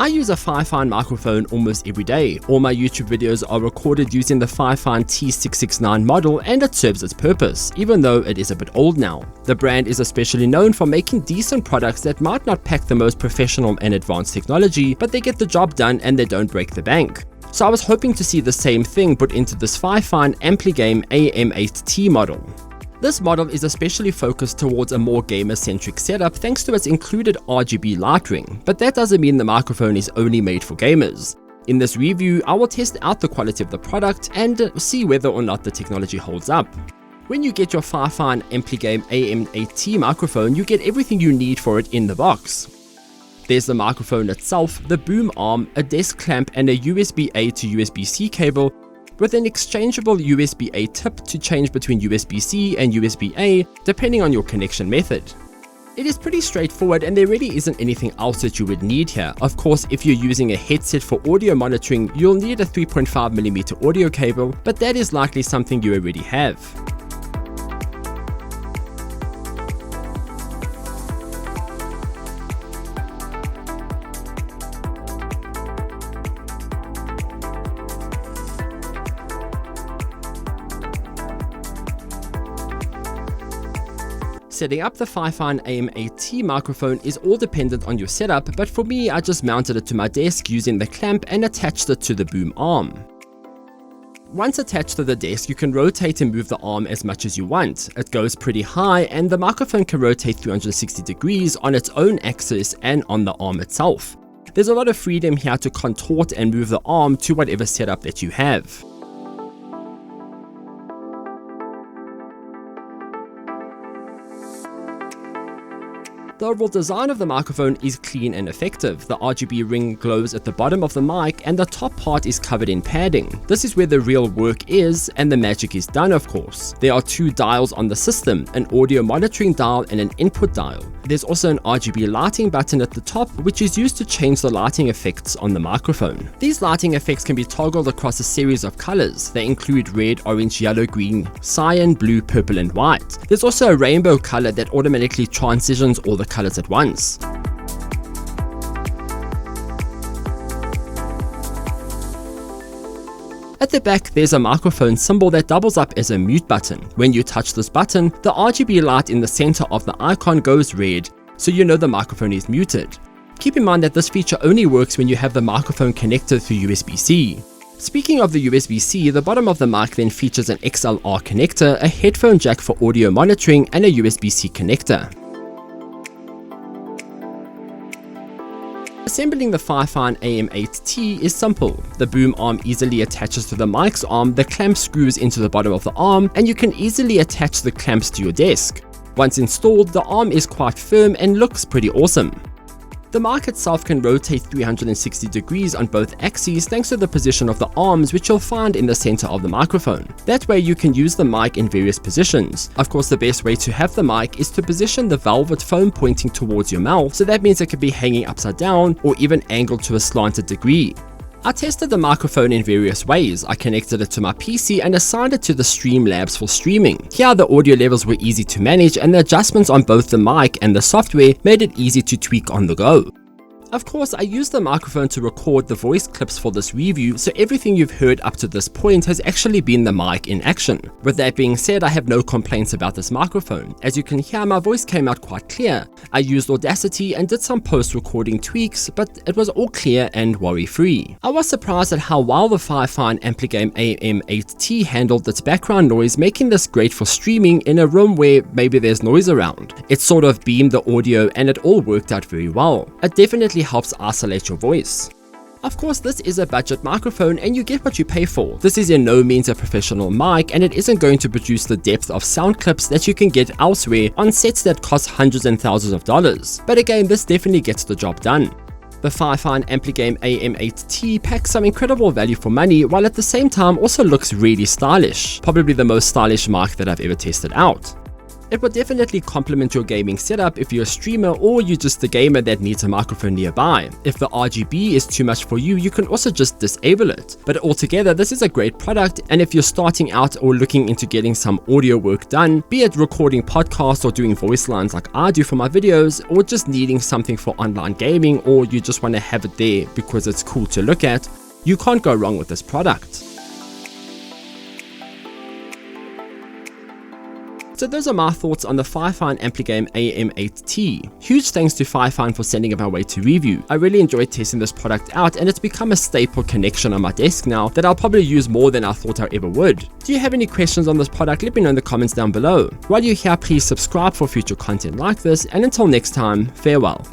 I use a FIFINE microphone almost every day. All my YouTube videos are recorded using the FIFINE T669 model, and it serves its purpose, even though it is a bit old now. The brand is especially known for making decent products that might not pack the most professional and advanced technology, but they get the job done and they don't break the bank. So I was hoping to see the same thing put into this FIFINE Ampligame AM8T model. This model is especially focused towards a more gamer-centric setup thanks to its included RGB light ring, but that doesn't mean the microphone is only made for gamers. In this review, I will test out the quality of the product and see whether or not the technology holds up. When you get your FIFINE Ampligame AM8T microphone, you get everything you need for it in the box. There's the microphone itself, the boom arm, a desk clamp, and a USB-A to USB-C cable, with an exchangeable USB-A tip to change between USB-C and USB-A depending on your connection method. It is pretty straightforward and there really isn't anything else that you would need here. Of course, if you're using a headset for audio monitoring, you'll need a 3.5mm audio cable, but that is likely something you already have. Setting up the FIFINE AM8T microphone is all dependent on your setup, but for me I just mounted it to my desk using the clamp and attached it to the boom arm. Once attached to the desk, you can rotate and move the arm as much as you want. It goes pretty high and the microphone can rotate 360 degrees on its own axis and on the arm itself. There's a lot of freedom here to contort and move the arm to whatever setup that you have. The overall design of the microphone is clean and effective. The RGB ring glows at the bottom of the mic and the top part is covered in padding. This is where the real work is and the magic is done, of course. There are two dials on the system, an audio monitoring dial and an input dial. There's also an RGB lighting button at the top, which is used to change the lighting effects on the microphone. These lighting effects can be toggled across a series of colors. They include red, orange, yellow, green, cyan, blue, purple and white. There's also a rainbow color that automatically transitions all the colors at once. At the back, there's a microphone symbol that doubles up as a mute button. When you touch this button, the RGB light in the center of the icon goes red, so you know the microphone is muted. Keep in mind that this feature only works when you have the microphone connected through USB-C. Speaking of the USB-C, the bottom of the mic then features an XLR connector, a headphone jack for audio monitoring, and a USB-C connector. Assembling the FIFINE AM8T is simple. The boom arm easily attaches to the mic's arm, the clamp screws into the bottom of the arm, and you can easily attach the clamps to your desk. Once installed, the arm is quite firm and looks pretty awesome. The mic itself can rotate 360 degrees on both axes thanks to the position of the arms, which you'll find in the center of the microphone. That way you can use the mic in various positions. Of course, the best way to have the mic is to position the velvet foam pointing towards your mouth, so that means it could be hanging upside down or even angled to a slanted degree. I tested the microphone in various ways. I connected it to my PC and assigned it to the Streamlabs for streaming. Here the audio levels were easy to manage and the adjustments on both the mic and the software made it easy to tweak on the go. Of course, I used the microphone to record the voice clips for this review, so everything you've heard up to this point has actually been the mic in action. With that being said, I have no complaints about this microphone. As you can hear, my voice came out quite clear. I used Audacity and did some post-recording tweaks, but it was all clear and worry-free. I was surprised at how well the FIFINE Ampligame AM8T handled its background noise, making this great for streaming in a room where maybe there's noise around. It sort of beamed the audio and it all worked out very well. It definitely helps isolate your voice. Of course, this is a budget microphone and you get what you pay for. This is in no means a professional mic and it isn't going to produce the depth of sound clips that you can get elsewhere on sets that cost hundreds and thousands of dollars. But again, this definitely gets the job done. The FIFINE Ampligame AM8T packs some incredible value for money while at the same time also looks really stylish. Probably the most stylish mic that I've ever tested out. It will definitely complement your gaming setup if you're a streamer or you're just a gamer that needs a microphone nearby. If the RGB is too much for you, you can also just disable it. But altogether, this is a great product, and if you're starting out or looking into getting some audio work done, be it recording podcasts or doing voice lines like I do for my videos, or just needing something for online gaming, or you just want to have it there because it's cool to look at, you can't go wrong with this product. So those are my thoughts on the FIFINE Ampligame AM8T. Huge thanks to FIFINE for sending it my way to review. I really enjoyed testing this product out, and it's become a staple connection on my desk now that I'll probably use more than I thought I ever would. Do you have any questions on this product? Let me know in the comments down below. While you're here, please subscribe for future content like this, and until next time, farewell.